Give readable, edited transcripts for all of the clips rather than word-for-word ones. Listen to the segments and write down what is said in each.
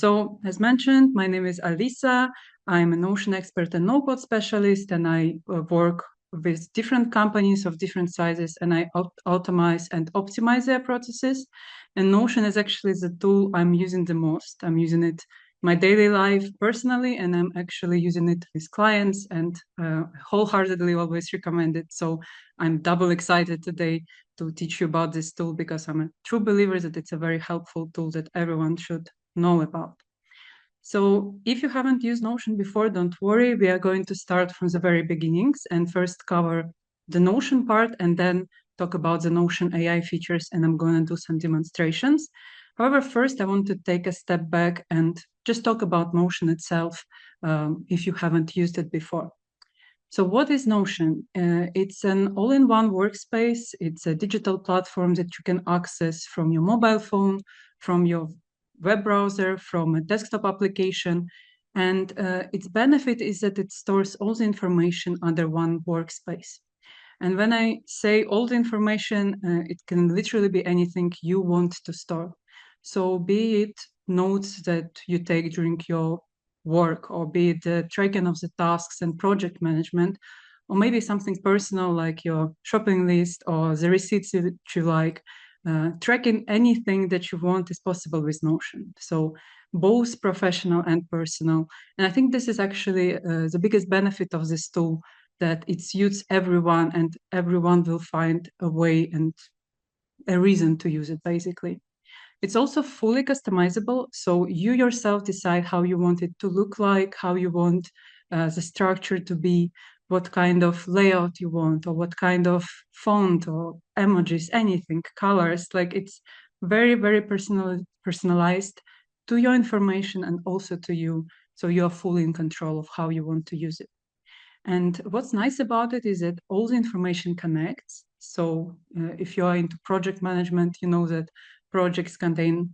So as mentioned, my name is Alisa. I'm a Notion expert and no-code specialist, and I work with different companies of different sizes, and I automate and optimize their processes. And Notion is actually the tool I'm using the most. I'm using it in my daily life personally, and I'm actually using it with clients and wholeheartedly always recommend it. So I'm double excited today to teach you about this tool because I'm a true believer that it's a very helpful tool that everyone should know about. So if you haven't used Notion before, don't worry. We are going to start from the very beginnings and first cover the Notion part and then talk about the Notion AI features, and I'm going to do some demonstrations. However, first I want to take a step back and just talk about Notion itself if you haven't used it before. So what is Notion? It's an all-in-one workspace. It's a digital platform that you can access from your mobile phone, from your web browser, from a desktop application. And its benefit is that it stores all the information under one workspace. And when I say all the information, it can literally be anything you want to store. So be it notes that you take during your work, or be it the tracking of the tasks and project management, or maybe something personal like your shopping list or the receipts that you like. Tracking anything that you want is possible with Notion. So both professional and personal. And I think this is actually the biggest benefit of this tool, that it suits everyone and everyone will find a way and a reason to use it, basically. It's also fully customizable, so you yourself decide how you want it to look like, how you want the structure to be, what kind of layout you want, or what kind of font or emojis, anything, colors. Like, it's very, very personalized to your information and also to you, so you're fully in control of how you want to use it. And what's nice about it is that all the information connects. So if you're into project management, you know that projects contain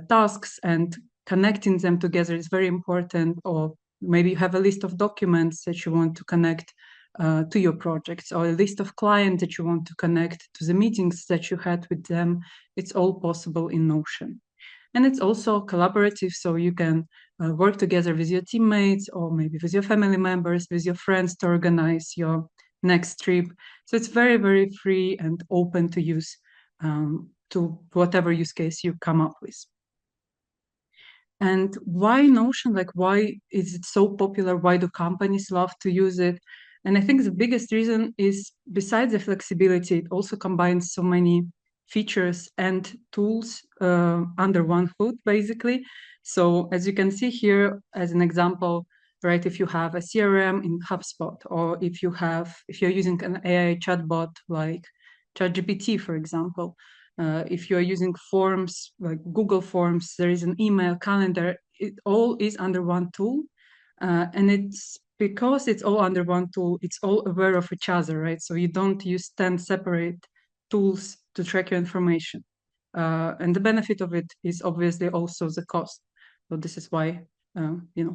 tasks, and connecting them together is very important. Or maybe you have a list of documents that you want to connect to your projects, or a list of clients that you want to connect to the meetings that you had with them. It's all possible in Notion. And it's also collaborative, so you can work together with your teammates, or maybe with your family members, with your friends, to organize your next trip. So it's very, very free and open to use to whatever use case you come up with. And why Notion? Like, why is it so popular? Why do companies love to use it? And I think the biggest reason is, besides the flexibility, it also combines so many features and tools under one hood, basically. So as you can see here, as an example, right, if you have a CRM in HubSpot, or if you're using an AI chatbot like ChatGPT, for example, if you're using forms like Google Forms, there is an email, calendar, it all is under one tool. And it's because it's all under one tool, it's all aware of each other, right? So you don't use 10 separate tools to track your information. And the benefit of it is obviously also the cost. So this is why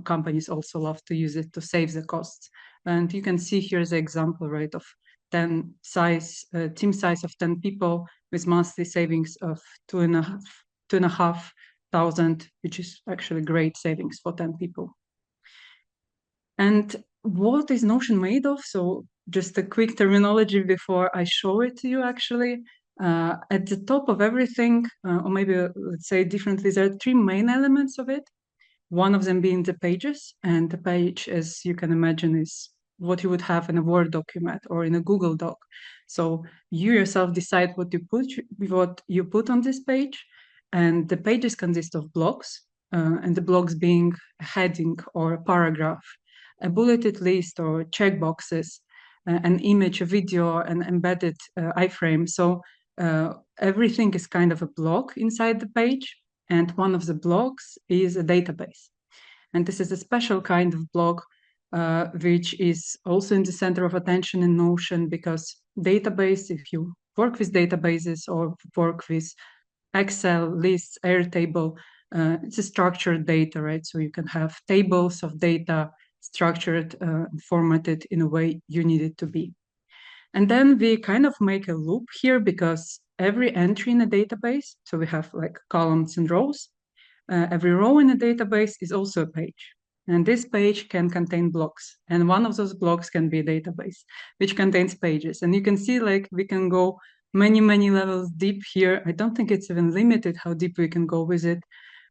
companies also love to use it, to save the costs. And you can see here the example, right, of team size of 10 people with monthly savings of two and a half thousand, which is actually great savings for 10 people. And what is Notion made of? So just a quick terminology before I show it to you, actually. At the top of everything, or maybe let's say differently, there are three main elements of it. One of them being the pages, and the page, as you can imagine, is what you would have in a Word document or in a Google Doc. So you yourself decide what you put on this page, and the pages consist of blocks, and the blocks being a heading or a paragraph, a bulleted list or checkboxes, an image, a video, an embedded iframe. So everything is kind of a block inside the page, and one of the blocks is a database. And this is a special kind of block, which is also in the center of attention in Notion, because database, if you work with databases or work with Excel, lists, Airtable, it's a structured data, right? So you can have tables of data structured, formatted in a way you need it to be. And then we kind of make a loop here, because every entry in a database, so we have like columns and rows, every row in a database is also a page. And this page can contain blocks. And one of those blocks can be a database, which contains pages. And you can see like we can go many, many levels deep here. I don't think it's even limited how deep we can go with it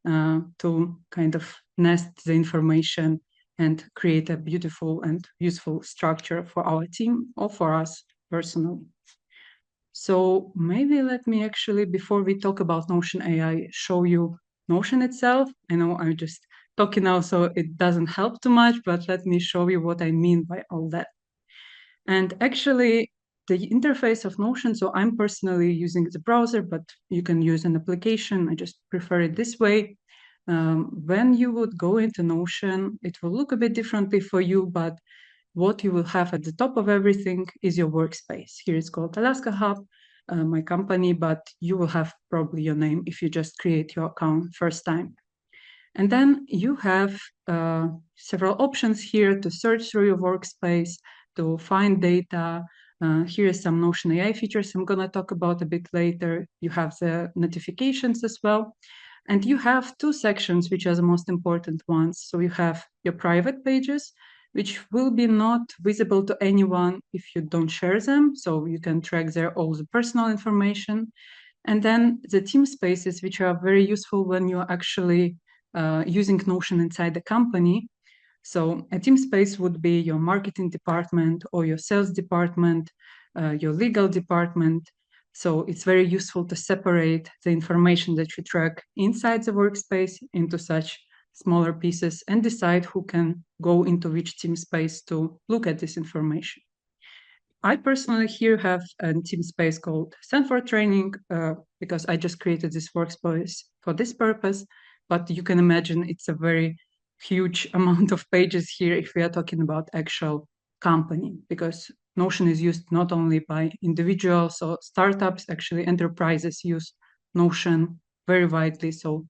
to kind of nest the information and create a beautiful and useful structure for our team or for us personally. So maybe let me actually, before we talk about Notion AI, show you Notion itself. I know I'm just talking now, so it doesn't help too much, but let me show you what I mean by all that. And actually, the interface of Notion, so I'm personally using the browser, but you can use an application. I just prefer it this way. When you would go into Notion, it will look a bit differently for you, but what you will have at the top of everything is your workspace. Here it's called Alaska Hub, my company, but you will have probably your name if you just create your account first time. And then you have several options here to search through your workspace, to find data. Here is some Notion AI features I'm going to talk about a bit later. You have the notifications as well. And you have two sections, which are the most important ones. So you have your private pages, which will be not visible to anyone if you don't share them. So you can track there all the personal information. And then the team spaces, which are very useful when you're actually using Notion inside the company. So a team space would be your marketing department or your sales department, your legal department. So it's very useful to separate the information that you track inside the workspace into such smaller pieces and decide who can go into which team space to look at this information. I personally here have a team space called Stanford Training because I just created this workspace for this purpose. But you can imagine it's a very huge amount of pages here if we are talking about actual company, because Notion is used not only by individuals or startups, actually enterprises use Notion very widely. So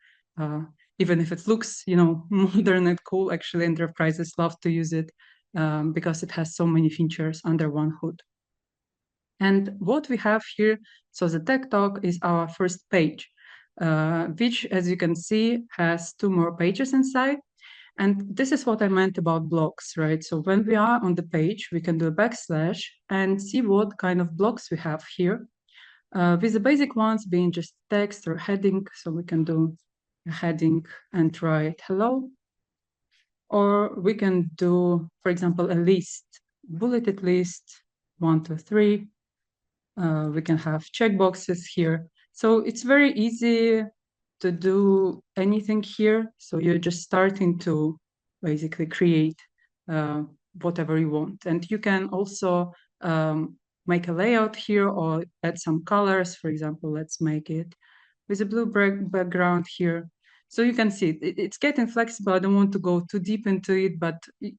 even if it looks, modern and cool, actually enterprises love to use it because it has so many features under one hood. And what we have here, so the Tech Talk is our first page, which, as you can see, has two more pages inside. And this is what I meant about blocks, right? So when we are on the page, we can do a backslash and see what kind of blocks we have here, with the basic ones being just text or heading. So we can do a heading and write hello. Or we can do, for example, a list, bulleted list, 1, 2, 3. We can have checkboxes here. So it's very easy to do anything here. So you're just starting to basically create whatever you want. And you can also make a layout here or add some colors. For example, let's make it with a blue background here. So you can see it's getting flexible. I don't want to go too deep into it, but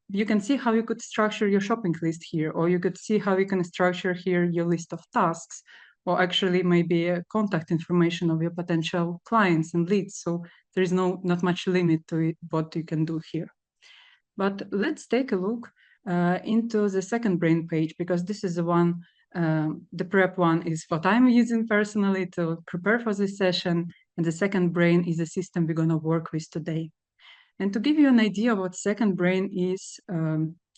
you can see how you could structure your shopping list here, or you could see how you can structure here your list of tasks, or actually maybe a contact information of your potential clients and leads. So there is not much limit to it, what you can do here. But let's take a look into the second brain page, because this is the one, the prep one is what I'm using personally to prepare for this session. And the second brain is the system we're going to work with today. And to give you an idea of what second brain is,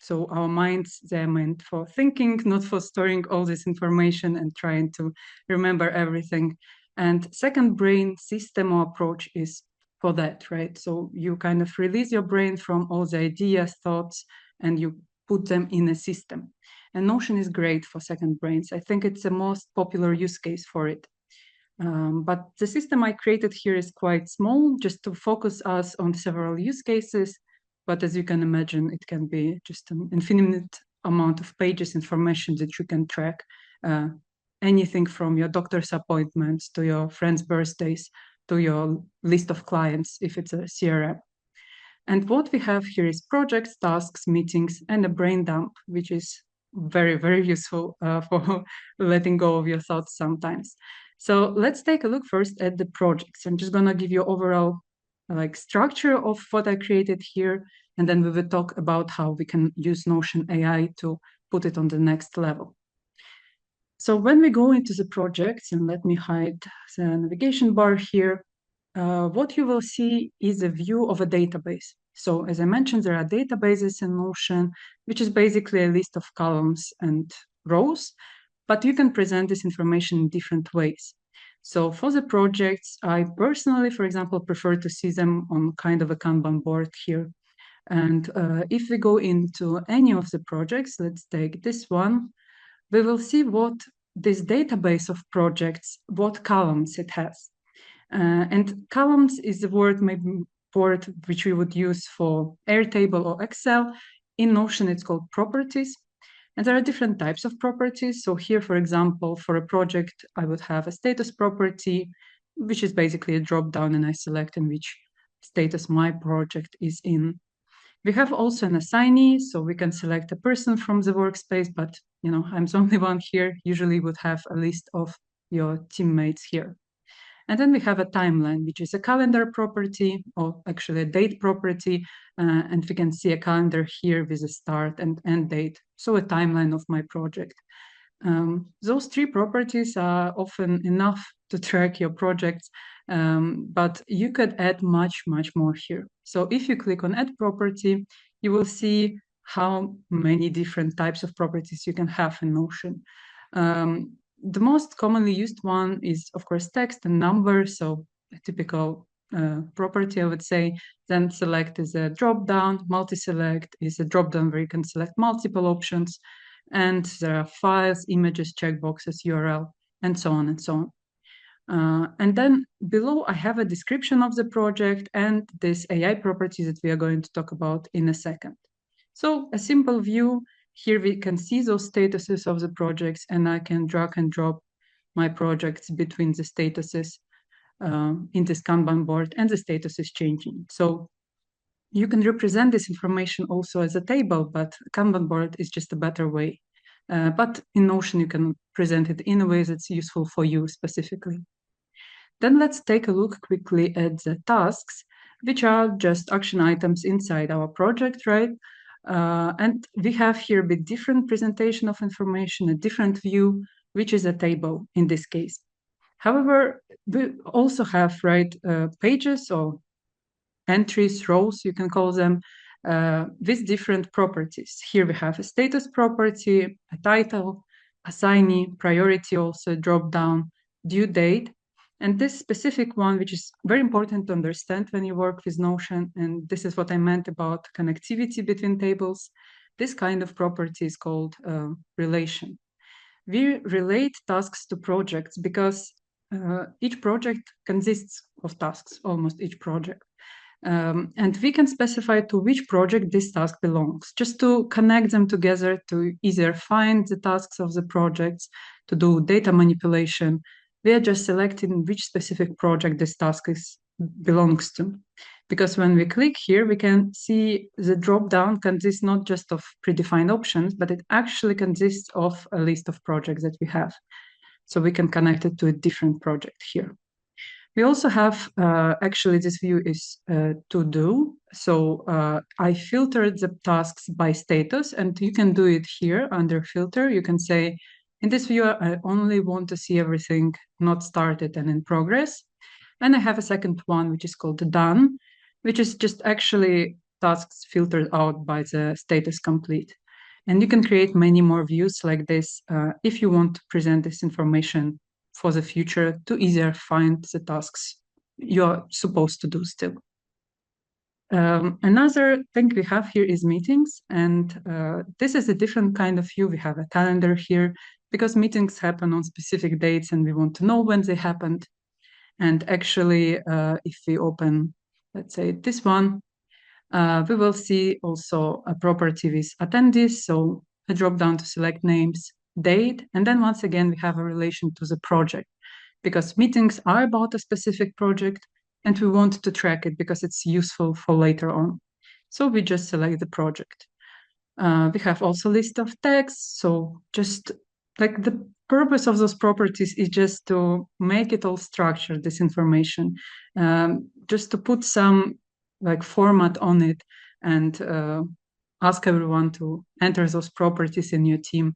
so our minds, they're meant for thinking, not for storing all this information and trying to remember everything. And second brain system or approach is for that, right? So you kind of release your brain from all the ideas, thoughts, and you put them in a system. And Notion is great for second brains. I think it's the most popular use case for it. But the system I created here is quite small, just to focus us on several use cases. But as you can imagine, it can be just an infinite amount of pages information that you can track. Anything from your doctor's appointments to your friends' birthdays to your list of clients, if it's a CRM. And what we have here is projects, tasks, meetings, and a brain dump, which is very, very useful for letting go of your thoughts sometimes. So let's take a look first at the projects. I'm just going to give you overall structure of what I created here, and then we will talk about how we can use Notion AI to put it on the next level. So when we go into the projects, and let me hide the navigation bar here, what you will see is a view of a database. So as I mentioned, there are databases in Notion, which is basically a list of columns and rows, but you can present this information in different ways. So for the projects, I personally, for example, prefer to see them on kind of a Kanban board here. And if we go into any of the projects, let's take this one, we will see what this database of projects, what columns it has. And columns is the word which we would use for Airtable or Excel. In Notion, it's called properties. And there are different types of properties. So here, for example, for a project, I would have a status property, which is basically a drop down, and I select in which status my project is in. We have also an assignee, so we can select a person from the workspace, but I'm the only one here. Usually would have a list of your teammates here. And then we have a timeline, which is a calendar property, or actually a date property. And we can see a calendar here with a start and end date. So a timeline of my project. Those three properties are often enough to track your projects, but you could add much, much more here. So if you click on Add Property, you will see how many different types of properties you can have in Notion. The most commonly used one is, of course, text and number. So a typical property, I would say. Then select is a drop-down. Multi-select is a drop-down where you can select multiple options. And there are files, images, checkboxes, URL, and so on and so on. And then below, I have a description of the project and this AI property that we are going to talk about in a second. So a simple view, here we can see those statuses of the projects, and I can drag and drop my projects between the statuses in this Kanban board, and the status is changing. So you can represent this information also as a table, but Kanban board is just a better way. But in Notion, you can present it in a way that's useful for you specifically. Then let's take a look quickly at the tasks, which are just action items inside our project, right? And we have here a bit different presentation of information, a different view, which is a table in this case. However, we also have, pages or entries, rows, you can call them, with different properties. Here we have a status property, a title, assignee, priority, also drop down, due date. And this specific one, which is very important to understand when you work with Notion, and this is what I meant about connectivity between tables, this kind of property is called relation. We relate tasks to projects because each project consists of tasks, almost each project. And we can specify to which project this task belongs, just to connect them together to easier find the tasks of the projects, to do data manipulation. We are just selecting which specific project this task belongs to. Because when we click here, we can see the drop-down consists not just of predefined options, but it actually consists of a list of projects that we have. So we can connect it to a different project here. We also have, actually, this view is to do. So I filtered the tasks by status, and you can do it here under filter. You can say, in this view, I only want to see everything not started and in progress. And I have a second one, which is called done, which is just actually tasks filtered out by the status complete. And you can create many more views like this if you want to present this information for the future to easier find the tasks you're supposed to do still. Another thing we have here is meetings, and this is a different kind of view. We have a calendar here because meetings happen on specific dates and we want to know when they happened. And actually, if we open, let's say this one, we will see also a property with attendees. So a drop down to select names, date, and then once again, we have a relation to the project because meetings are about a specific project and we want to track it because it's useful for later on. So we just select the project. We have also list of texts. So just like the purpose of those properties is just to make it all structured, this information, just to put some like format on it and ask everyone to enter those properties in your team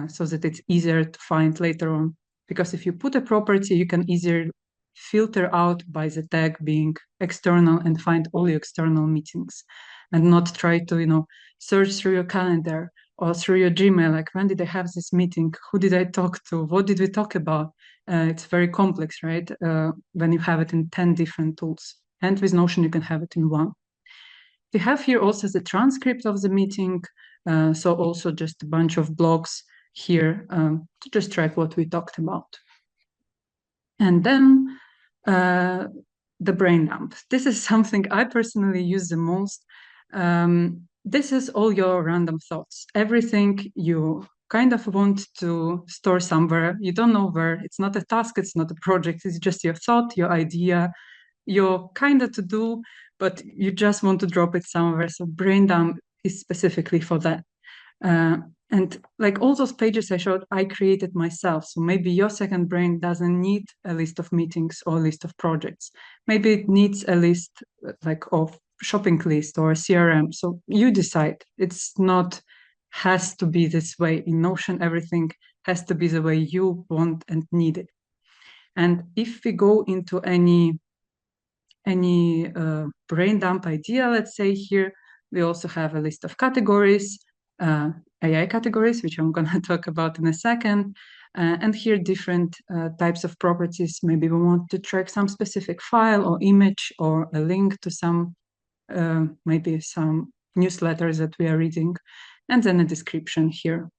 so that it's easier to find later on. Because if you put a property, you can easier filter out by the tag being external and find only external meetings, and not try to, search through your calendar or through your Gmail, like when did I have this meeting? Who did I talk to? What did we talk about? It's very complex, right? When you have it in 10 different tools. And with Notion, you can have it in one. We have here also the transcript of the meeting. So also just a bunch of blogs here to just track what we talked about. And then the brain dump. This is something I personally use the most. This is all your random thoughts. Everything you kind of want to store somewhere. You don't know where. It's not a task. It's not a project. It's just your thought, your idea, your kind of to do, but you just want to drop it somewhere. So brain dump is specifically for that. And like all those pages I showed, I created myself. So maybe your second brain doesn't need a list of meetings or a list of projects. Maybe it needs a list like of shopping list or a CRM. So you decide. It's not has to be this way. In Notion, everything has to be the way you want and need it. And if we go into any brain dump idea, let's say here, we also have a list of categories, AI categories, which I'm going to talk about in a second. And here different types of properties. Maybe we want to track some specific file or image or a link to some, maybe some newsletters that we are reading, and then a description here.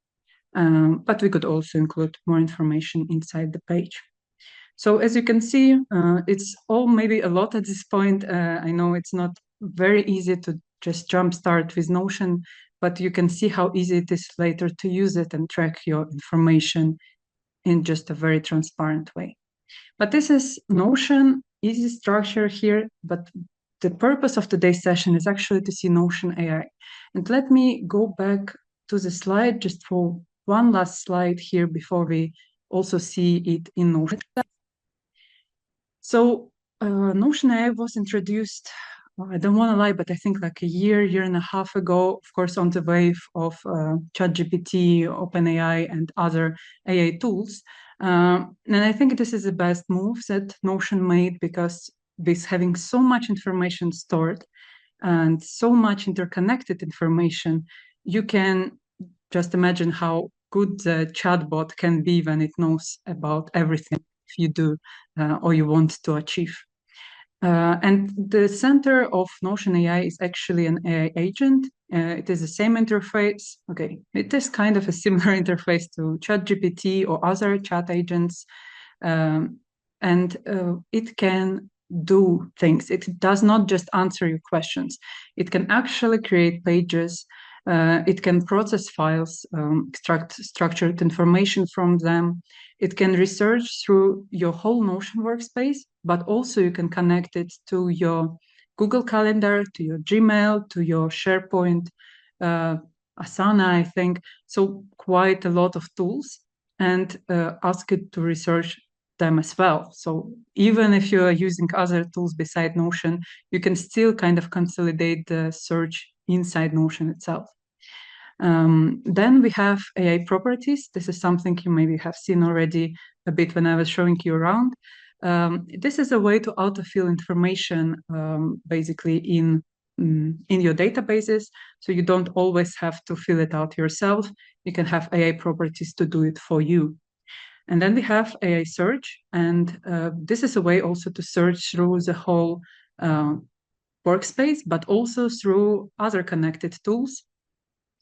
But we could also include more information inside the page. So as you can see, it's all maybe a lot at this point. I know it's not very easy to just jumpstart with Notion, but you can see how easy it is later to use it and track your information in just a very transparent way. But this is Notion, easy structure here, but the purpose of today's session is actually to see Notion AI. And let me go back to the slide just for one last slide here before we also see it in Notion. So Notion AI was introduced, I don't want to lie, but I think like a year and a half ago, of course, on the wave of ChatGPT, OpenAI, and other AI tools. And I think this is the best move that Notion made, because with having so much information stored and so much interconnected information, you can just imagine how good the chatbot can be when it knows about everything you do or you want to achieve. And the center of Notion AI is actually an AI agent. It is the same interface. Okay, it is kind of a similar interface to ChatGPT or other chat agents. And it can do things. It does not just answer your questions. It can actually create pages. It can process files, extract structured information from them. It can research through your whole Notion workspace, but also you can connect it to your Google Calendar, to your Gmail, to your SharePoint, Asana, I think. So quite a lot of tools, and ask it to research them as well. So even if you are using other tools beside Notion, you can still kind of consolidate the search inside Notion itself. Then we have AI properties. This is something you maybe have seen already a bit when I was showing you around. This is a way to autofill information basically in your databases, so you don't always have to fill it out yourself. You can have AI properties to do it for you. And then we have AI search, and this is a way also to search through the whole workspace, but also through other connected tools.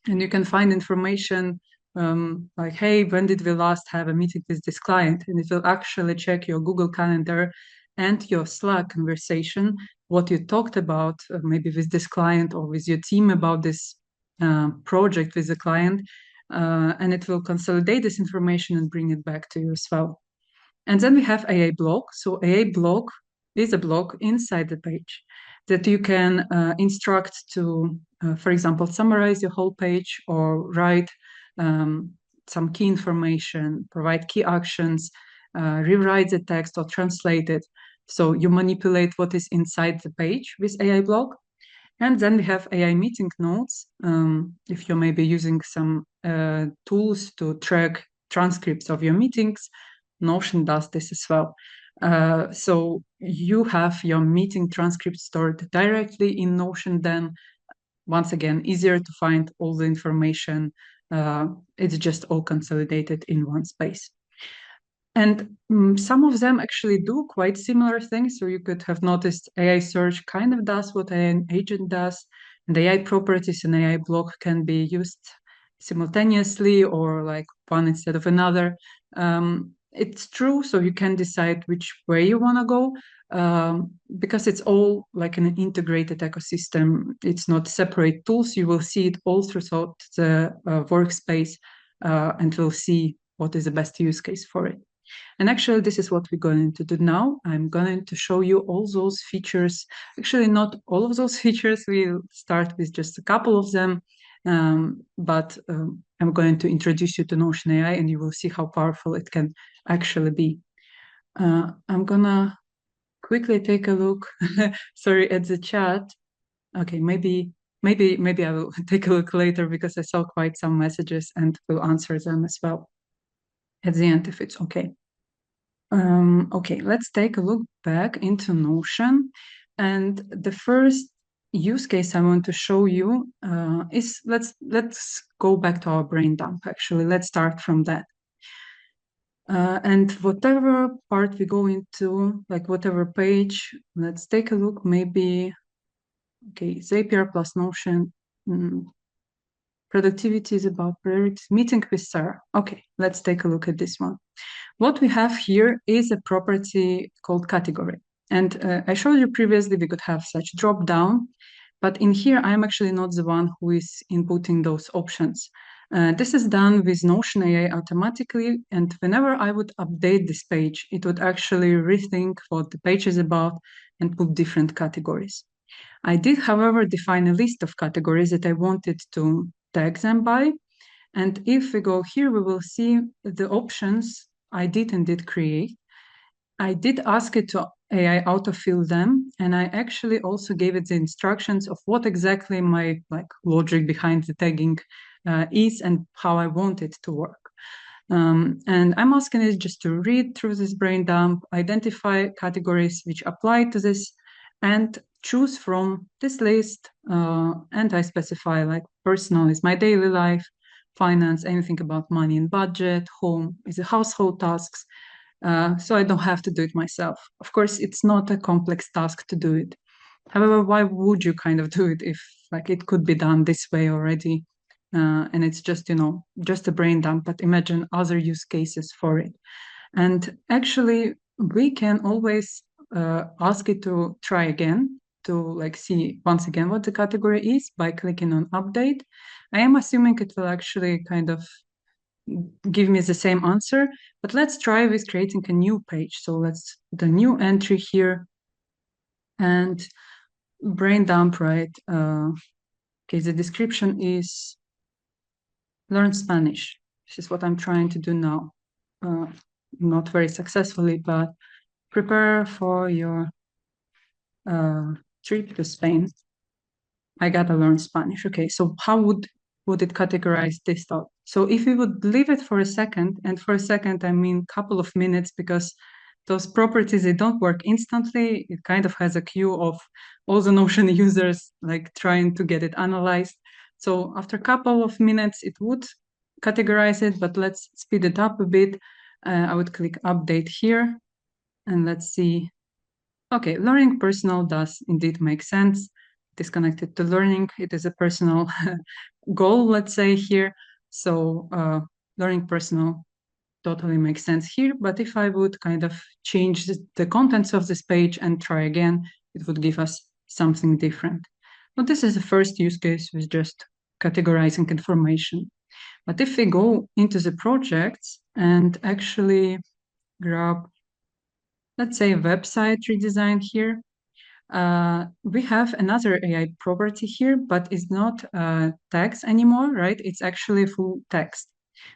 And you can find information like, hey, when did we last have a meeting with this client? And it will actually check your Google Calendar and your Slack conversation, what you talked about maybe with this client or with your team about this project with the client. And it will consolidate this information and bring it back to you as well. And then we have AI blog. So AI blog is a blog inside the page that you can instruct to, for example, summarize your whole page or write some key information, provide key actions, rewrite the text or translate it. So you manipulate what is inside the page with AI blog. And then we have AI meeting notes. If you're maybe using some tools to track transcripts of your meetings, Notion does this as well. So you have your meeting transcript stored directly in Notion. Then once again, easier to find all the information. It's just all consolidated in one space. And some of them actually do quite similar things. So you could have noticed AI search kind of does what an agent does. And AI properties and AI block can be used simultaneously or like one instead of another. It's true. So you can decide which way you want to go because it's all like an integrated ecosystem. It's not separate tools. You will see it all throughout the workspace and we'll see what is the best use case for it. And actually, this is what we're going to do now. I'm going to show you all those features. Actually, not all of those features. We'll start with just a couple of them. But I'm going to introduce you to Notion AI and you will see how powerful it can actually be. I'm gonna quickly take a look, sorry, at the chat. Okay, maybe I will take a look later because I saw quite some messages and will answer them as well at the end if it's okay. Okay, let's take a look back into Notion. And the first use case I want to show you is let's go back to our brain dump. Actually, let's start from that. And whatever part we go into, like whatever page, let's take a look. Maybe okay, Zapier plus Notion. Productivity is about priorities. Meeting with Sarah. Okay, let's take a look at this one. What we have here is a property called category. And I showed you previously we could have such drop down, but in here I'm actually not the one who is inputting those options. This is done with Notion AI automatically, and whenever I would update this page, it would actually rethink what the page is about and put different categories. I did, however, define a list of categories that I wanted to tag them by. And if we go here, we will see the options I did create. I did ask it to AI autofill them, and I actually also gave it the instructions of what exactly my logic behind the tagging is and how I want it to work. And I'm asking it just to read through this brain dump, identify categories which apply to this, and choose from this list. And I specify like personal is my daily life, finance, anything about money and budget, home is the household tasks. So I don't have to do it myself. Of course, it's not a complex task to do it. However, why would you kind of do it if like it could be done this way already? And it's just, just a brain dump, but imagine other use cases for it. And actually, we can always ask it to try again to like see once again what the category is by clicking on update. I am assuming it will actually kind of give me the same answer, but let's try with creating a new page. So let's the new entry here and brain dump, right? Okay, the description is learn Spanish. This is what I'm trying to do now. Not very successfully, but prepare for your trip to Spain. I gotta learn Spanish. Okay, so how would it categorize this thought? So if we would leave it for a second, and for a second I mean couple of minutes, because those properties, they don't work instantly. It kind of has a queue of all the Notion users like trying to get it analyzed. So after a couple of minutes, it would categorize it, but let's speed it up a bit. I would click update here and let's see. Okay, learning personal does indeed make sense. It is connected to learning. It is a personal goal, let's say here. So learning personal totally makes sense here. But if I would kind of change the contents of this page and try again, it would give us something different. Now, this is the first use case with just categorizing information. But if we go into the projects and actually grab, let's say, a website redesign here, we have another AI property here, but it's not text anymore, right? It's actually full text.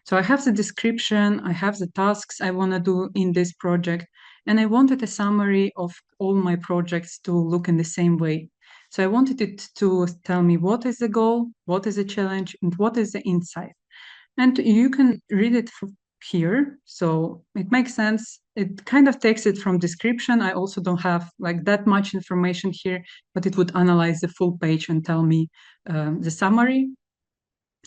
So I have the description, I have the tasks I want to do in this project, and I wanted a summary of all my projects to look in the same way. So I wanted it to tell me what is the goal, what is the challenge, and what is the insight. And you can read it here. So it makes sense. It kind of takes it from description. I also don't have like that much information here, but it would analyze the full page and tell me the summary.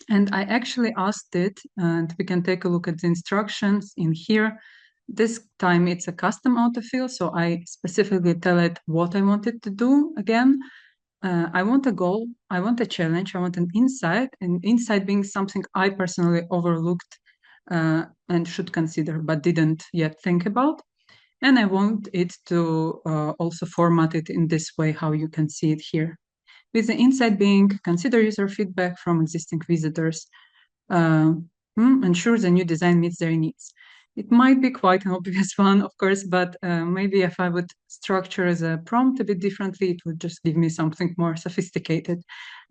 And I actually asked it, and we can take a look at the instructions in here. This time it's a custom autofill, so I specifically tell it what I want it to do again. I want a goal, I want a challenge, I want an insight, and insight being something I personally overlooked and should consider, but didn't yet think about. And I want it to also format it in this way, how you can see it here. With the insight being, consider user feedback from existing visitors. Ensure the new design meets their needs. It might be quite an obvious one, of course, but maybe if I would structure the prompt a bit differently, it would just give me something more sophisticated.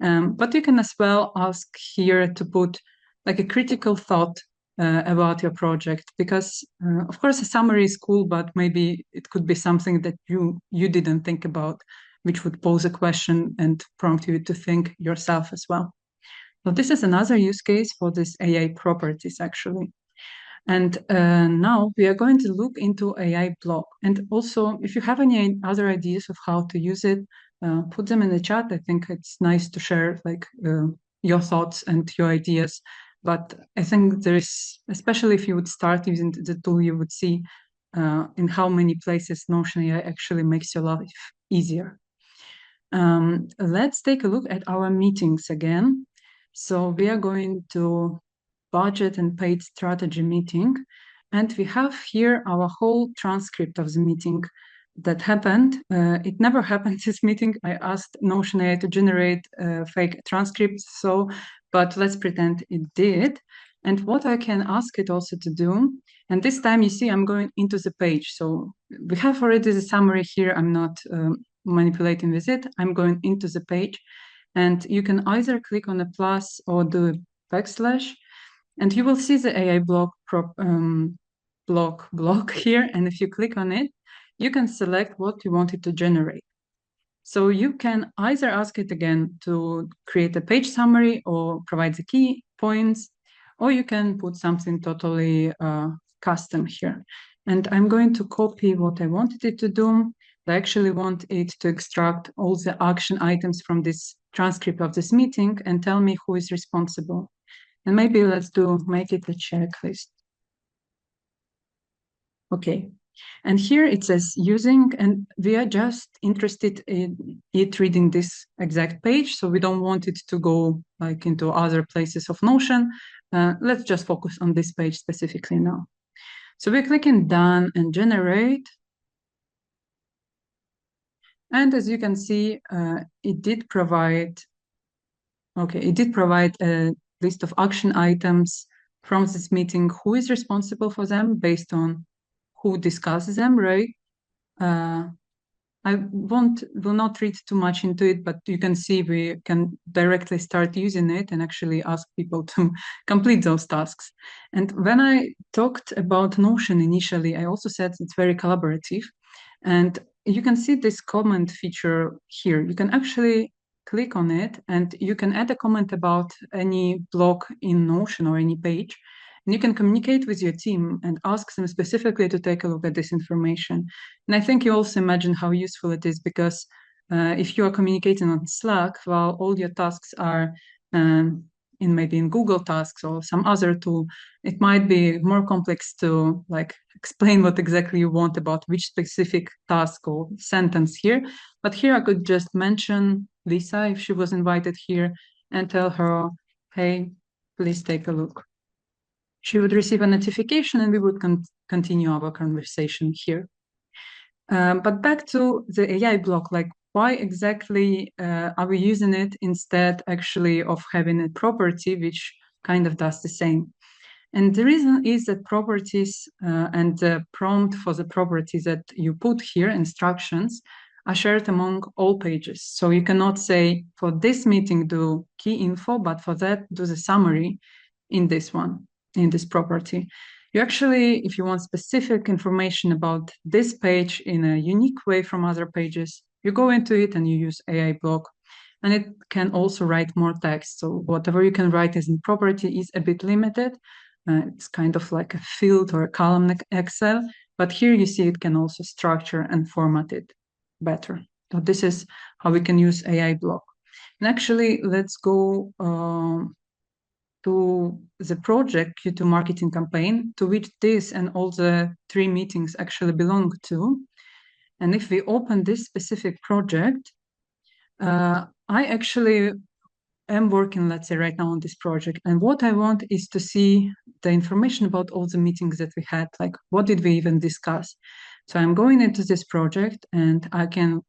But you can as well ask here to put like a critical thought about your project, because of course a summary is cool, but maybe it could be something that you didn't think about, which would pose a question and prompt you to think yourself as well. So this is another use case for this AI properties, actually. And now we are going to look into AI block. And also, if you have any other ideas of how to use it, put them in the chat. I think it's nice to share like your thoughts and your ideas. But I think there is, especially if you would start using the tool, you would see in how many places Notion AI actually makes your life easier. Let's take a look at our meetings again. So we are going to budget and paid strategy meeting. And we have here our whole transcript of the meeting that happened. It never happened, this meeting. I asked Notion AI to generate fake transcripts, but let's pretend it did. And what I can ask it also to do, and this time you see I'm going into the page. So we have already the summary here. I'm not manipulating with it. I'm going into the page, and you can either click on a plus or do backslash, and you will see the AI block here. And if you click on it, you can select what you want it to generate. So you can either ask it again to create a page summary or provide the key points, or you can put something totally custom here. And I'm going to copy what I wanted it to do. I actually want it to extract all the action items from this transcript of this meeting and tell me who is responsible. And maybe let's make it a checklist. Okay. And here it says using, and we are just interested in it reading this exact page. So we don't want it to go like into other places of Notion. Let's just focus on this page specifically now. So we're clicking done and generate. And as you can see, it did provide a list of action items from this meeting, who is responsible for them based on who discusses them, right? I will not read too much into it, but you can see we can directly start using it and actually ask people to complete those tasks. And when I talked about Notion initially, I also said it's very collaborative. And you can see this comment feature here. You can actually click on it and you can add a comment about any block in Notion or any page. And you can communicate with your team and ask them specifically to take a look at this information. And I think you also imagine how useful it is, because if you are communicating on Slack, while all your tasks are maybe in Google Tasks or some other tool, it might be more complex to like explain what exactly you want about which specific task or sentence here. But here I could just mention Lisa if she was invited here and tell her, hey, please take a look. She would receive a notification and we would continue our conversation here. But back to the AI block, like why exactly are we using it instead actually of having a property which kind of does the same? And the reason is that properties and the prompt for the properties that you put here, instructions, are shared among all pages. So you cannot say for this meeting do key info, but for that do the summary in this one, in this property. You actually, if you want specific information about this page in a unique way from other pages, you go into it and you use AI block. And it can also write more text. So whatever you can write as a property is a bit limited, It's kind of like a field or a column in Excel, but here you see it can also structure and format it better. So this is how we can use AI block. And actually, let's go to the project Q2 marketing campaign, to which this and all the 3 meetings actually belong to. And if we open this specific project, I actually am working, let's say, right now on this project. And what I want is to see the information about all the meetings that we had, like what did we even discuss? So I'm going into this project and I can,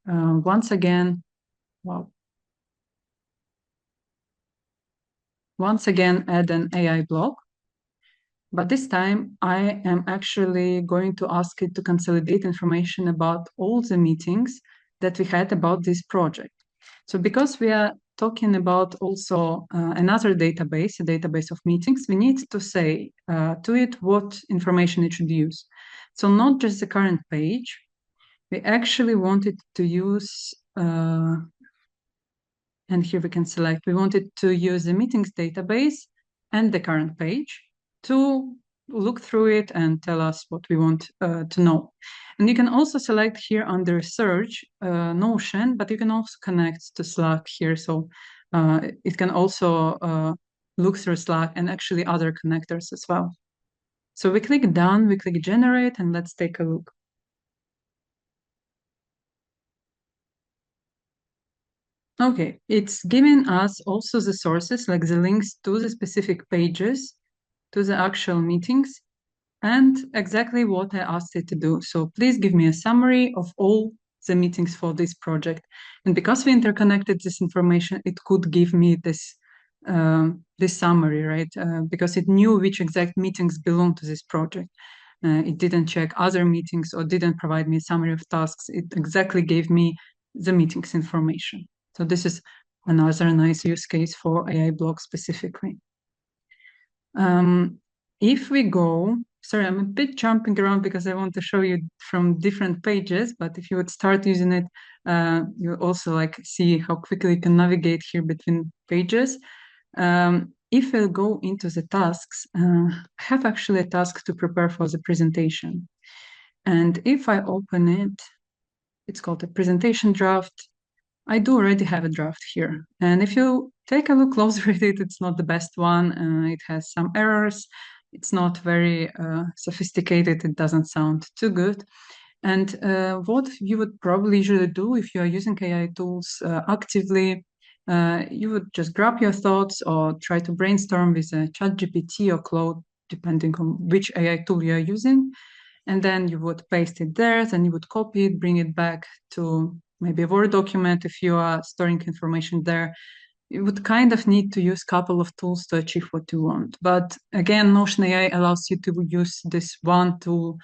once again, wow. Once again, add an AI block. But this time I am actually going to ask it to consolidate information about all the meetings that we had about this project. So because we are talking about also another database, a database of meetings, we need to say to it what information it should use. So not just the current page, we actually wanted to use, and here we can select, we wanted to use the meetings database and the current page to look through it and tell us what we want to know. And you can also select here under search Notion, but you can also connect to Slack here. So it can also look through Slack and actually other connectors as well. So we click done, we click generate, and let's take a look. Okay, it's giving us also the sources, like the links to the specific pages, to the actual meetings, and exactly what I asked it to do. So please give me a summary of all the meetings for this project. And because we interconnected this information, it could give me this summary, right? Because it knew which exact meetings belong to this project. It didn't check other meetings or didn't provide me a summary of tasks. It exactly gave me the meetings information. So this is another nice use case for AI block specifically. If we go, sorry, I'm a bit jumping around because I want to show you from different pages, but if you would start using it, you also like see how quickly you can navigate here between pages. If I go into the tasks, I have actually a task to prepare for the presentation. And if I open it, it's called a presentation draft. I do already have a draft here. And if you take a look closer at it, it's not the best one. It has some errors. It's not very sophisticated. It doesn't sound too good. And what you would probably usually do if you are using AI tools actively, you would just grab your thoughts or try to brainstorm with a ChatGPT or Claude, depending on which AI tool you are using. And then you would paste it there, then you would copy it, bring it back to maybe a Word document if you are storing information there. You would kind of need to use a couple of tools to achieve what you want. But again, Notion AI allows you to use this one tool,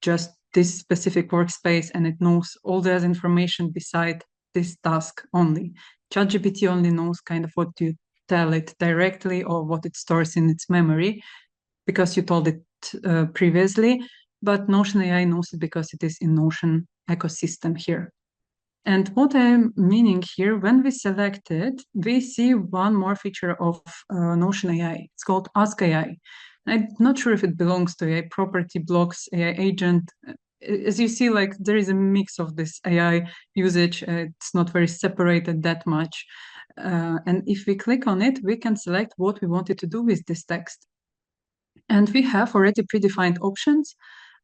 just this specific workspace, and it knows all the other information beside this task only. ChatGPT only knows kind of what you tell it directly or what it stores in its memory because you told it previously, but Notion AI knows it because it is in Notion ecosystem here. And what I'm meaning here, when we select it, we see one more feature of Notion AI. It's called Ask AI. I'm not sure if it belongs to AI property, blocks, AI agent. As you see, like there is a mix of this AI usage. It's not very separated that much. And if we click on it, we can select what we wanted to do with this text. And we have already predefined options,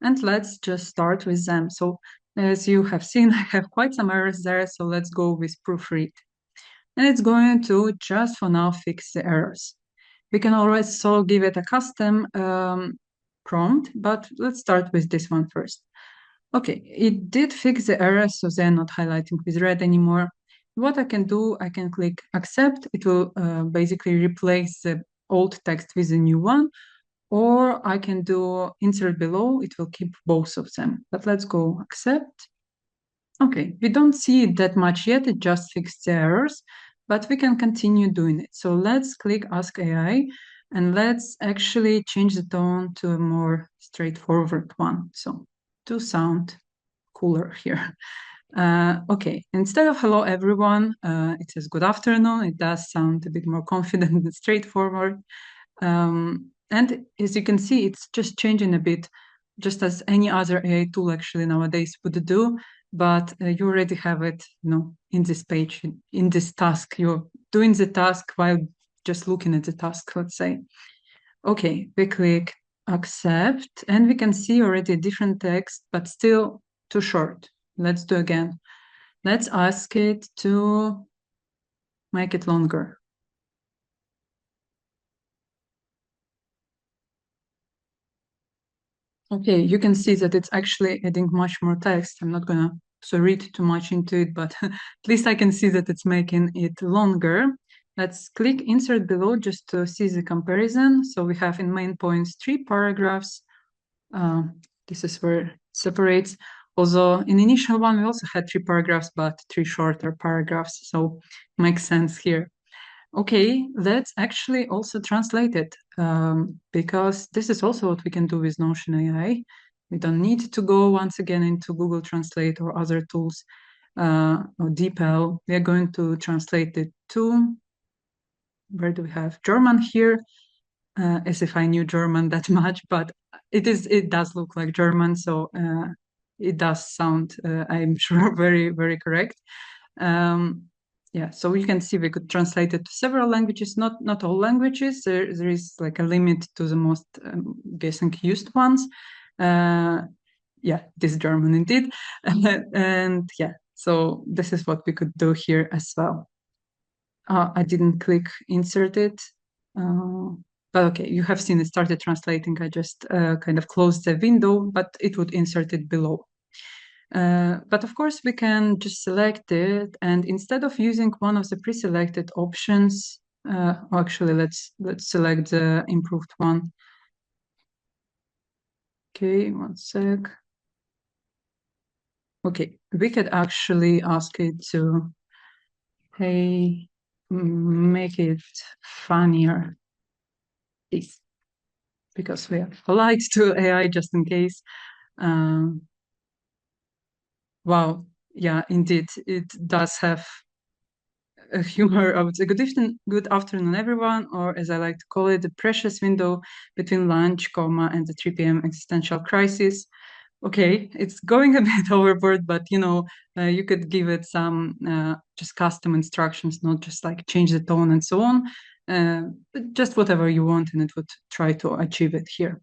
and let's just start with them. So as you have seen, I have quite some errors there, so let's go with proofread. And it's going to just for now fix the errors. We can also give it a custom prompt, but let's start with this one first. Okay, it did fix the errors, so they're not highlighting with red anymore. What I can do, I can click accept. It will basically replace the old text with a new one, or I can do insert below. It will keep both of them, but let's go accept. Okay, we don't see it that much yet. It just fixed the errors, but we can continue doing it. So let's click Ask AI and let's actually change the tone to a more straightforward one. So to sound cooler here. Okay, instead of hello everyone, it says good afternoon. It does sound a bit more confident and straightforward. And as you can see, it's just changing a bit, just as any other AI tool actually nowadays would do. But you already have it, in this page, in this task. You're doing the task while just looking at the task, let's say. Okay, we click accept, and we can see already a different text, but still too short. Let's do again. Let's ask it to make it longer. Okay, you can see that it's actually adding much more text. I'm not gonna read too much into it, but at least I can see that it's making it longer. Let's click insert below just to see the comparison. So we have in main points 3 paragraphs. This is where it separates. Although in initial one, we also had 3 paragraphs, but 3 shorter paragraphs. So makes sense here. Okay, let's actually also translate it, because this is also what we can do with Notion AI. We don't need to go once again into Google Translate or other tools or DeepL. We are going to translate it to, where do we have German here? As if I knew German that much, but it does look like German, so it does sound, I'm sure, very, very correct. Yeah, so you can see we could translate it to several languages, not all languages. There is like a limit to the most guessing used ones. Yeah, this German indeed. And yeah, so this is what we could do here as well. I didn't click insert it. But okay, you have seen it started translating. I just kind of closed the window, but it would insert it below. But of course, we can just select it, and instead of using one of the pre-selected options, actually, let's select the improved one. Okay, one sec. Okay, we could actually ask it to, hey, make it funnier, please, because we are polite to AI just in case. Wow, yeah, indeed, it does have a humor. I would say good afternoon, everyone, or as I like to call it, the precious window between lunch, and the 3 p.m. existential crisis. Okay, it's going a bit overboard, but you could give it some just custom instructions, not just like change the tone and so on, but just whatever you want, and it would try to achieve it here.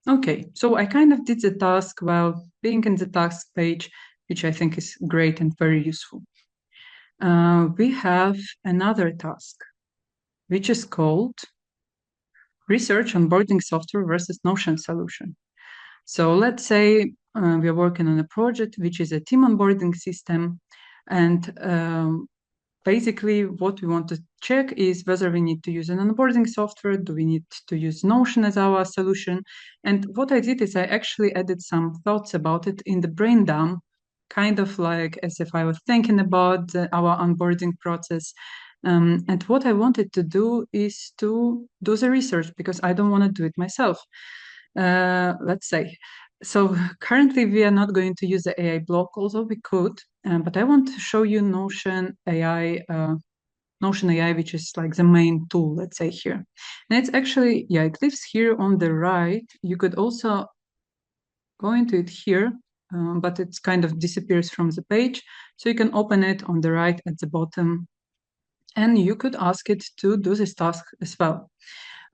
Okay, so I kind of did the task while being in the task page, which I think is great and very useful. We have another task, which is called Research Onboarding Software versus Notion Solution. So let's say we are working on a project, which is a team onboarding system. And basically what we want to check is whether we need to use an onboarding software, do we need to use Notion as our solution? And what I did is I actually added some thoughts about it in the brain dump, kind of like as if I was thinking about our onboarding process. And what I wanted to do is to do the research because I don't want to do it myself. Let's say. So currently we are not going to use the AI block, although we could, but I want to show you Notion AI, which is like the main tool, let's say here. And it's actually, yeah, it lives here on the right. You could also go into it here, but it kind of disappears from the page. So you can open it on the right at the bottom, and you could ask it to do this task as well.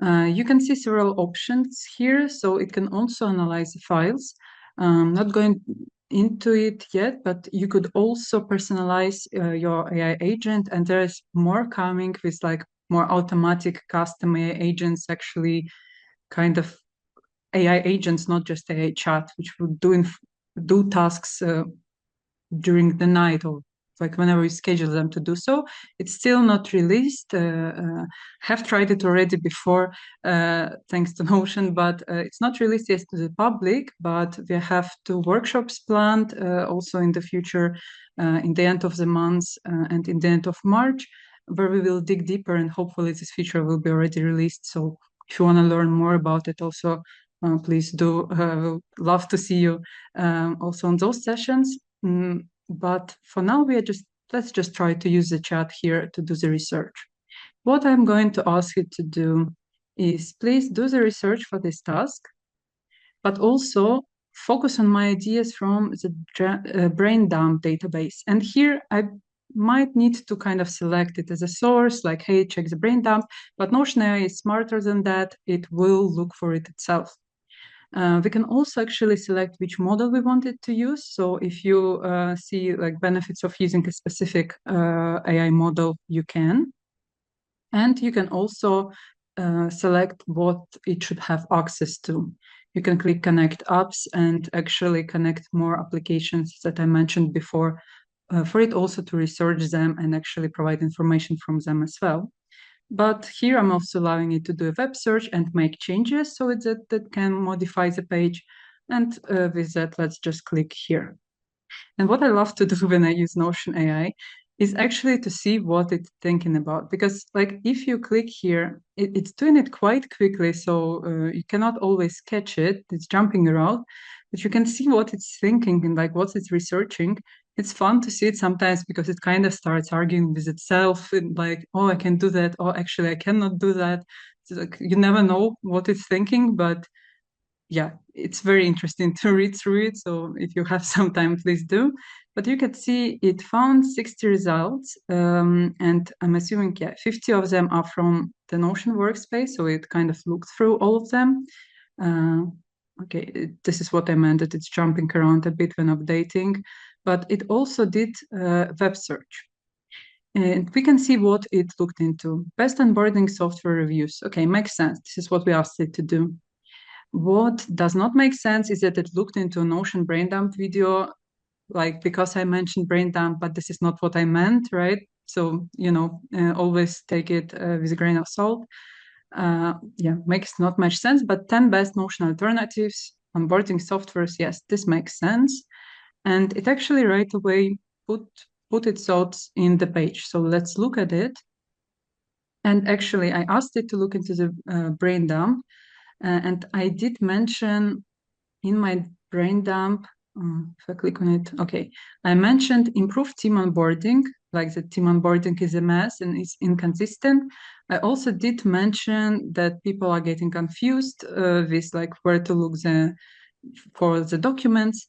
You can see several options here, so it can also analyze the files. Not going into it yet, but you could also personalize your AI agent, and there is more coming with like more automatic custom AI agents, actually kind of AI agents, not just AI chat, which would do tasks during the night or like whenever you schedule them to do so. It's still not released. Have tried it already before, thanks to Notion, but it's not released yet to the public. But we have 2 workshops planned also in the future, in the end of the month and in the end of March, where we will dig deeper, and hopefully this feature will be already released. So if you want to learn more about it also, please do. We'll love to see you also on those sessions. But for now, let's just try to use the chat here to do the research. What I'm going to ask you to do is please do the research for this task, but also focus on my ideas from the brain dump database. And here I might need to kind of select it as a source, like, hey, check the brain dump, but Notion AI is smarter than that. It will look for it itself. We can also actually select which model we wanted to use. So if you see like benefits of using a specific AI model, you can. And you can also select what it should have access to. You can click connect apps and actually connect more applications that I mentioned before for it also to research them and actually provide information from them as well. But here I'm also allowing it to do a web search and make changes so that can modify the page. And with that, let's just click here. And what I love to do when I use Notion AI is actually to see what it's thinking about. Because like if you click here, it's doing it quite quickly, so you cannot always catch it. It's jumping around, but you can see what it's thinking and like what it's researching. It's fun to see it sometimes because it kind of starts arguing with itself and like, oh, I can do that. Oh, actually, I cannot do that. So, like, you never know what it's thinking, but yeah, it's very interesting to read through it. So if you have some time, please do. But you can see it found 60 results. And I'm assuming, yeah, 50 of them are from the Notion workspace. So it kind of looked through all of them. Okay, this is what I meant, that it's jumping around a bit when updating. But it also did web search. And we can see what it looked into. Best onboarding software reviews. Okay, makes sense. This is what we asked it to do. What does not make sense is that it looked into a Notion brain dump video, like because I mentioned brain dump, but this is not what I meant, right? So, always take it with a grain of salt. Yeah, makes not much sense, but 10 best Notion alternatives, onboarding softwares, yes, this makes sense. And it actually right away put its thoughts in the page. So let's look at it. And actually, I asked it to look into the brain dump. And I did mention in my brain dump, if I click on it, okay, I mentioned improved team onboarding, like the team onboarding is a mess and is inconsistent. I also did mention that people are getting confused with like where to look for the documents.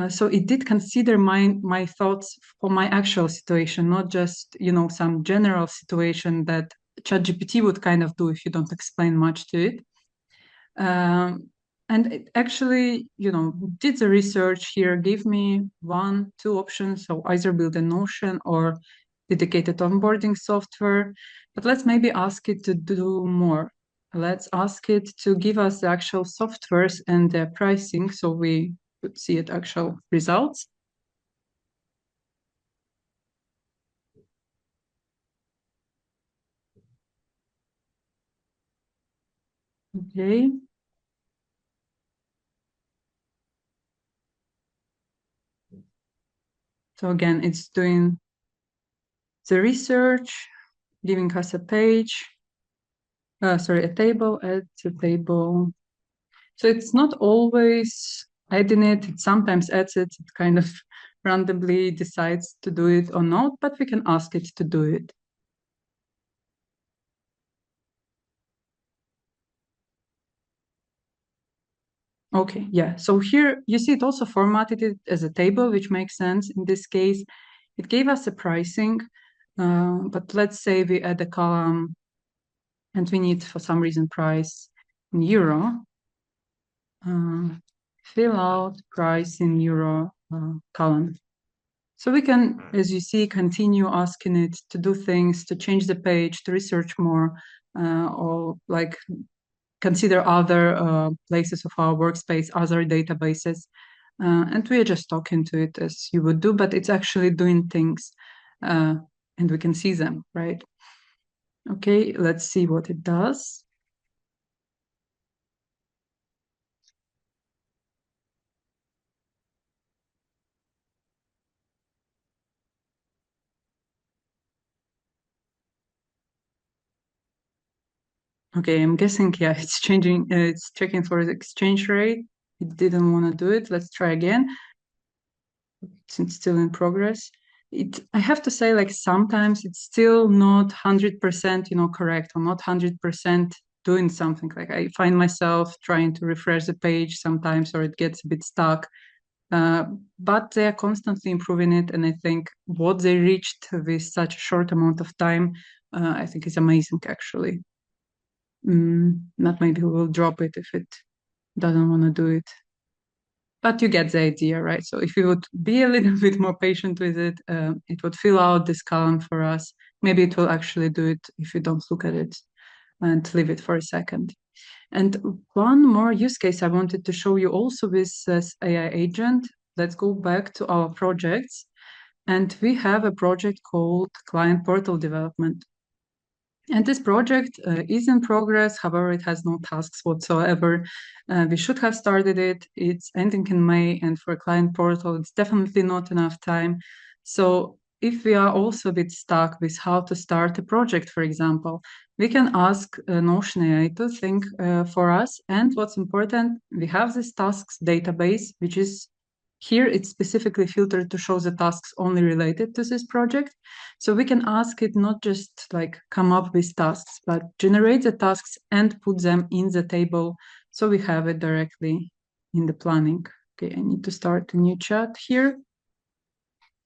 So it did consider my thoughts for my actual situation, not just some general situation that ChatGPT would kind of do if you don't explain much to it. And it actually, did the research here, gave me 2 options. So either build a Notion or dedicated onboarding software. But let's maybe ask it to do more. Let's ask it to give us the actual softwares and their pricing so we could see it actual results. Okay. So again, it's doing the research, giving us a page, a table, add the table. So it's not always adding it. It sometimes adds it. It kind of randomly decides to do it or not, but we can ask it to do it. Okay, yeah. So here you see it also formatted it as a table, which makes sense in this case. It gave us a pricing, but let's say we add a column and we need, for some reason, price in euro. Fill out price in euro column. So we can, as you see, continue asking it to do things, to change the page, to research more, or like consider other places of our workspace, other databases. And we are just talking to it as you would do, but it's actually doing things and we can see them, right? Okay, let's see what it does. Okay, I'm guessing, yeah, it's changing, it's checking for the exchange rate. It didn't want to do it. Let's try again. it's still in progress. I have to say, like, sometimes it's still not 100%, correct, or not 100% doing something. Like, I find myself trying to refresh the page sometimes, or it gets a bit stuck. But they are constantly improving it, and I think what they reached with such a short amount of time, I think is amazing, actually. Not maybe we'll drop it if it doesn't want to do it. But you get the idea, right? So if you would be a little bit more patient with it, it would fill out this column for us. Maybe it will actually do it if you don't look at it and leave it for a second. And one more use case I wanted to show you also with this AI agent. Let's go back to our projects. And we have a project called Client Portal Development. And this project is in progress. However, it has no tasks whatsoever. We should have started it. It's ending in May, and for a client portal, it's definitely not enough time. So if we are also a bit stuck with how to start a project, for example, we can ask Notion AI to think for us. And what's important, we have this tasks database, which is here, it's specifically filtered to show the tasks only related to this project. So we can ask it not just like come up with tasks, but generate the tasks and put them in the table. So we have it directly in the planning. Okay, I need to start a new chat here.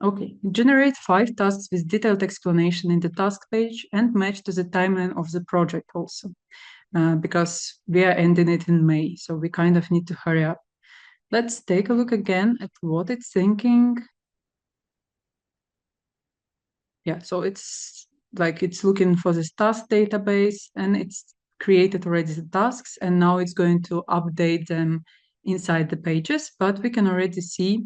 Okay, generate 5 tasks with detailed explanation in the task page and match to the timeline of the project also. Because we are ending it in May, so we kind of need to hurry up. Let's take a look again at what it's thinking. Yeah, so it's like it's looking for this task database and it's created already the tasks, and now it's going to update them inside the pages. But we can already see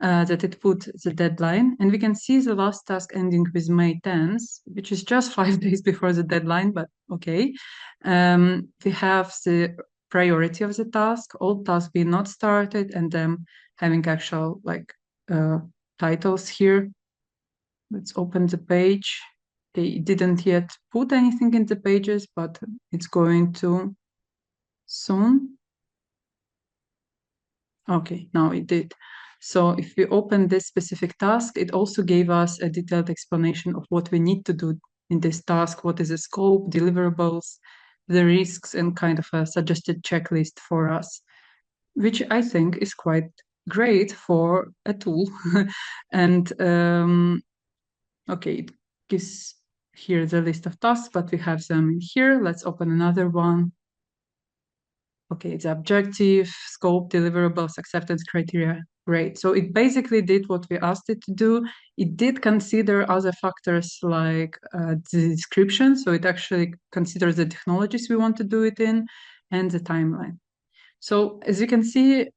that it put the deadline, and we can see the last task ending with May 10th, which is just 5 days before the deadline, but okay. We have the priority of the task, all tasks being not started, and them having actual like titles here. Let's open the page. They didn't yet put anything in the pages, but it's going to soon. Okay, now it did. So if we open this specific task, it also gave us a detailed explanation of what we need to do in this task, what is the scope, deliverables, the risks, and kind of a suggested checklist for us, which I think is quite great for a tool. And okay, it gives here the list of tasks, but we have them in here. Let's open another one. Okay, it's objective, scope, deliverables, acceptance criteria. Great. So it basically did what we asked it to do. It did consider other factors like the description. So it actually considers the technologies we want to do it in and the timeline. So as you can see,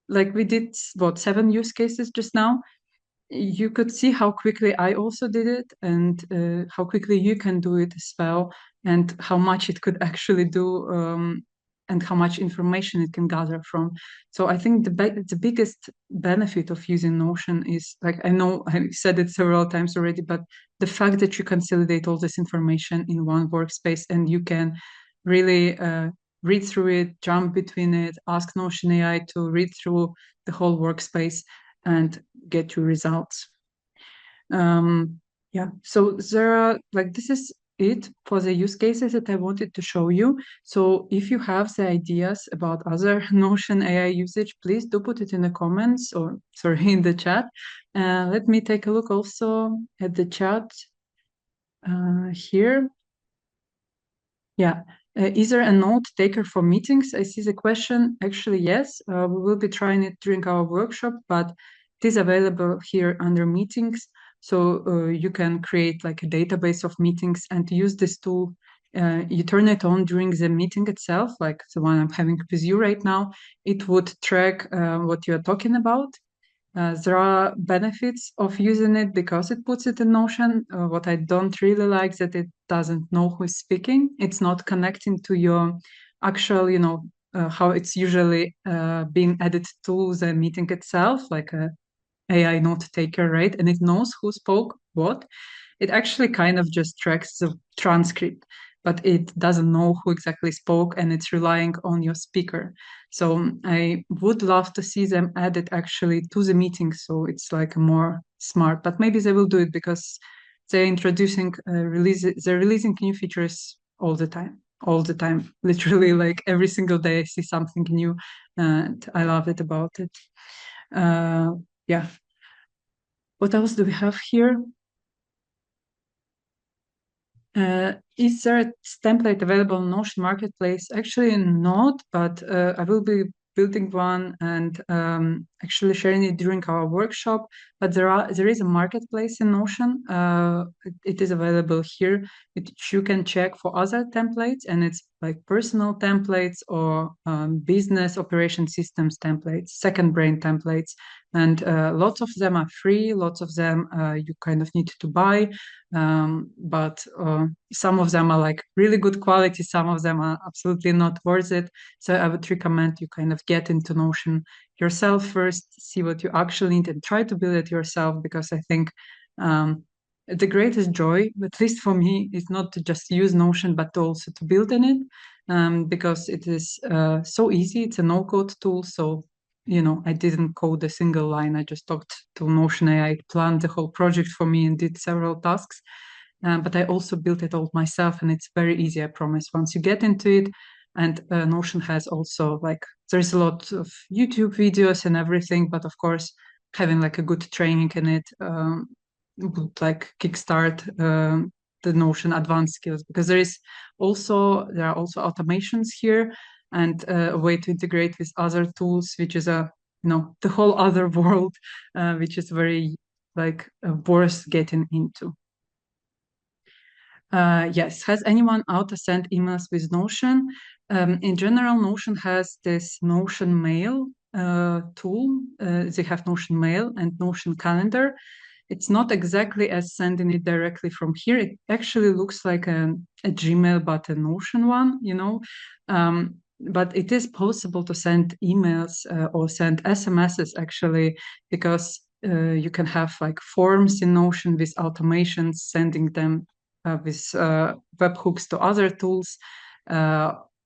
like we did, 7 use cases just now. You could see how quickly I also did it, and how quickly you can do it as well, and how much it could actually do, and how much information it can gather from. So I think the biggest benefit of using Notion is, like, I know I've said it several times already, but the fact that you consolidate all this information in one workspace, and you can really read through it, jump between it, ask Notion AI to read through the whole workspace and get your results. Yeah, so there are, like, this is it for the use cases that I wanted to show you. So if you have the ideas about other Notion AI usage, please do put it in the comments, or sorry, in the chat. Let me take a look also at the chat here. Yeah. Is there a note taker for meetings? I see the question. Actually, yes. We will be trying it during our workshop, but it is available here under meetings. So you can create like a database of meetings and use this tool. You turn it on during the meeting itself, like the one I'm having with you right now. It would track what you're talking about. There are benefits of using it because it puts it in Notion. What I don't really like that it doesn't know who's speaking. It's not connecting to your actual, how it's usually being added to the meeting itself, like a AI note taker, right? And it knows who spoke what. It actually kind of just tracks the transcript. but it doesn't know who exactly spoke, and it's relying on your speaker. So I would love to see them add it actually to the meeting, so it's like more smart. But maybe they will do it because they're introducing they're releasing new features all the time, literally. Like every single day I see something new, and I love it about it. Yeah. What else do we have here? Is there a template available on Notion Marketplace? Actually, not, but I will be building one and actually sharing it during our workshop. But there is a marketplace in Notion. It is available here, which you can check for other templates, and it's like personal templates or business operation systems templates, second brain templates, and lots of them are free. Lots of them you kind of need to buy. But some of them are like really good quality, some of them are absolutely not worth it. So I would recommend you kind of get into Notion yourself first, see what you actually need, and try to build it yourself, because I think the greatest joy, at least for me, is not to just use Notion, but also to build in it, because it is so easy. It's a no-code tool, so I didn't code a single line. I just talked to Notion AI, planned the whole project for me, and did several tasks. But I also built it all myself, and it's very easy, I promise, once you get into it. And Notion has also, like, there's a lot of YouTube videos and everything, but of course, having like a good training in it would like kickstart the Notion advanced skills, because there are also automations here, and a way to integrate with other tools, which is the whole other world, which is very like worth getting into. Yes. Has anyone auto-sent emails with Notion? In general, Notion has this Notion Mail tool. They have Notion Mail and Notion Calendar. It's not exactly as sending it directly from here. It actually looks like a Gmail, but a Notion one, but it is possible to send emails or send SMSs, actually, because you can have like forms in Notion with automations sending them with webhooks to other tools,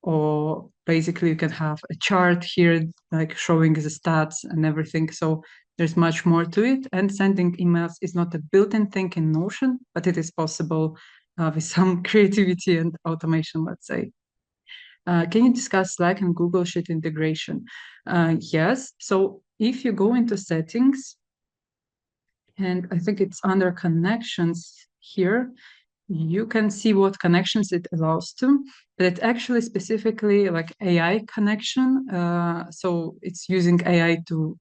or basically you can have a chart here like showing the stats and everything. So there's much more to it, and sending emails is not a built-in thing in Notion, but it is possible with some creativity and automation, let's say. Can you discuss Slack and Google Sheet integration? Yes. So if you go into settings, and I think it's under connections here, you can see what connections it allows to, but it's actually specifically like AI connection. So it's using AI to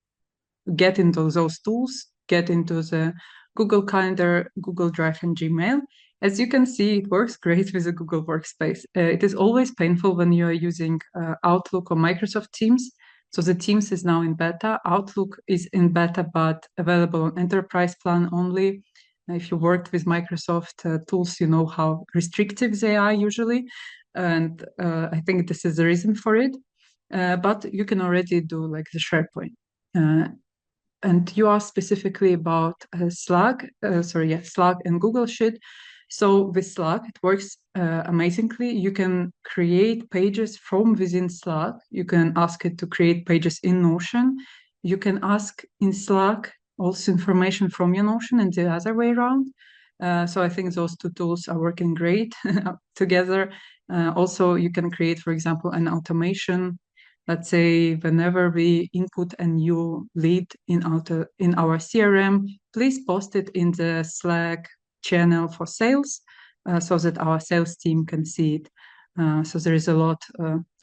get into those tools, get into the Google Calendar, Google Drive, and Gmail. As you can see, it works great with the Google Workspace. It is always painful when you are using Outlook or Microsoft Teams. So the Teams is now in beta. Outlook is in beta, but available on enterprise plan only. If you worked with Microsoft tools, you know how restrictive they are usually. And I think this is the reason for it. But you can already do like the SharePoint. And you asked specifically about Slack and Google Sheet. So with Slack, it works amazingly. You can create pages from within Slack. You can ask it to create pages in Notion. You can ask in Slack also information from your Notion, and the other way around. So I think those two tools are working great together. Also, you can create, for example, an automation. Let's say whenever we input a new lead in our CRM, please post it in the Slack channel for sales, so that our sales team can see it. So there is a lot,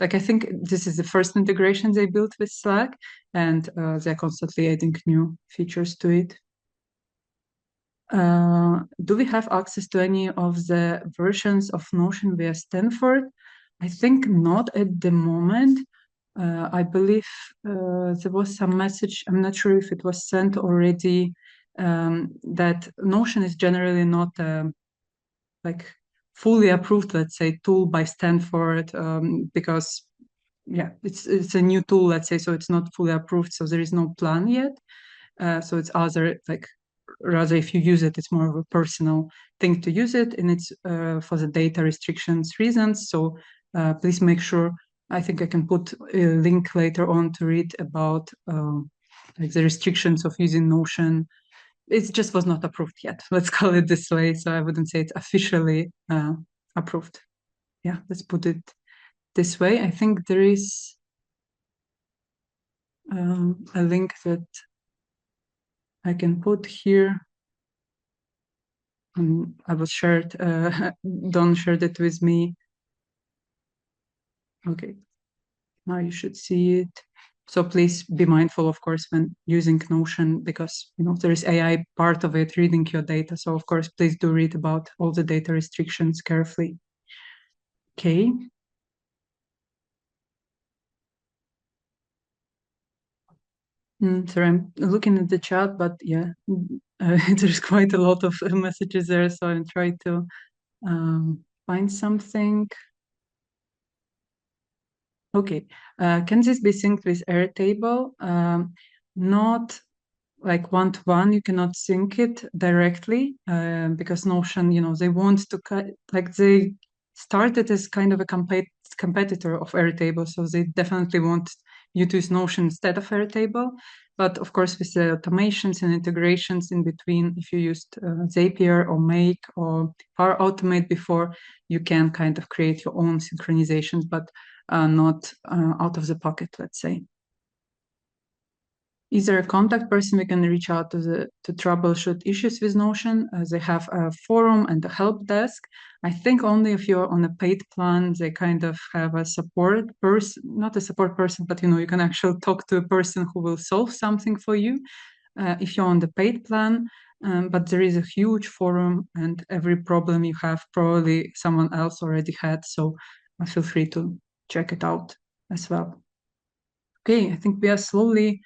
I think this is the first integration they built with Slack, and they're constantly adding new features to it. Do we have access to any of the versions of Notion via Stanford? I think not at the moment. I believe there was some message, I'm not sure if it was sent already, that Notion is generally not like fully approved, let's say, tool by Stanford, because it's a new tool, let's say, so it's not fully approved, so there is no plan yet. So it's other like rather if you use it, it's more of a personal thing to use it, and it's for the data restrictions reasons. So please make sure. I think I can put a link later on to read about like the restrictions of using Notion. It just was not approved yet. Let's call it this way. So I wouldn't say it's officially approved. Yeah, let's put it this way. I think there is a link that I can put here. I was shared. Don shared it with me. Okay, now you should see it. So please be mindful, of course, when using Notion, because there is AI part of it, reading your data. So of course, please do read about all the data restrictions carefully. Okay. Sorry, I'm looking at the chat, but yeah, there's quite a lot of messages there, so I'm trying to find something. Okay, can this be synced with Airtable? Not like one-to-one, you cannot sync it directly because Notion, they want to like they started as kind of a competitor of Airtable, so they definitely want you to use Notion instead of Airtable. But of course, with the automations and integrations in between, if you used Zapier or Make or Power Automate before, you can kind of create your own synchronizations, but not out of the pocket, let's say. Is there a contact person we can reach out to troubleshoot issues with Notion? They have a forum and a help desk. I think only if you're on a paid plan, they kind of have a support person, not a support person, but you can actually talk to a person who will solve something for you if you're on the paid plan. But there is a huge forum, and every problem you have, probably someone else already had. So feel free to check it out as well. Okay, I think we are slowly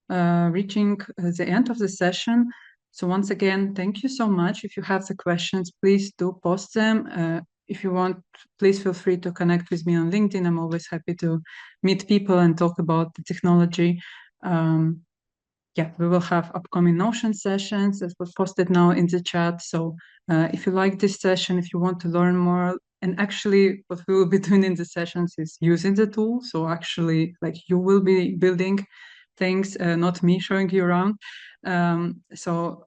reaching the end of the session. So once again, thank you so much. If you have the questions, please do post them. If you want, please feel free to connect with me on LinkedIn. I'm always happy to meet people and talk about the technology. Yeah, we will have upcoming Notion sessions that was posted now in the chat. So if you like this session, if you want to learn more, and actually what we will be doing in the sessions is using the tool. So actually, like you will be building things, not me showing you around. So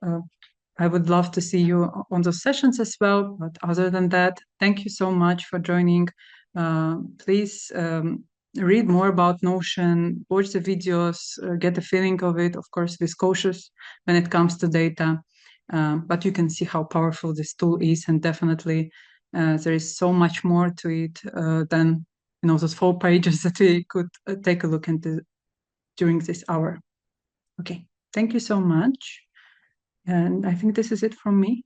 I would love to see you on those sessions as well. But other than that, thank you so much for joining. Please read more about Notion, watch the videos, get a feeling of it. Of course, be cautious when it comes to data. But you can see how powerful this tool is, and definitely there is so much more to it than those 4 pages that we could take a look into during this hour. Okay, thank you so much. And I think this is it from me.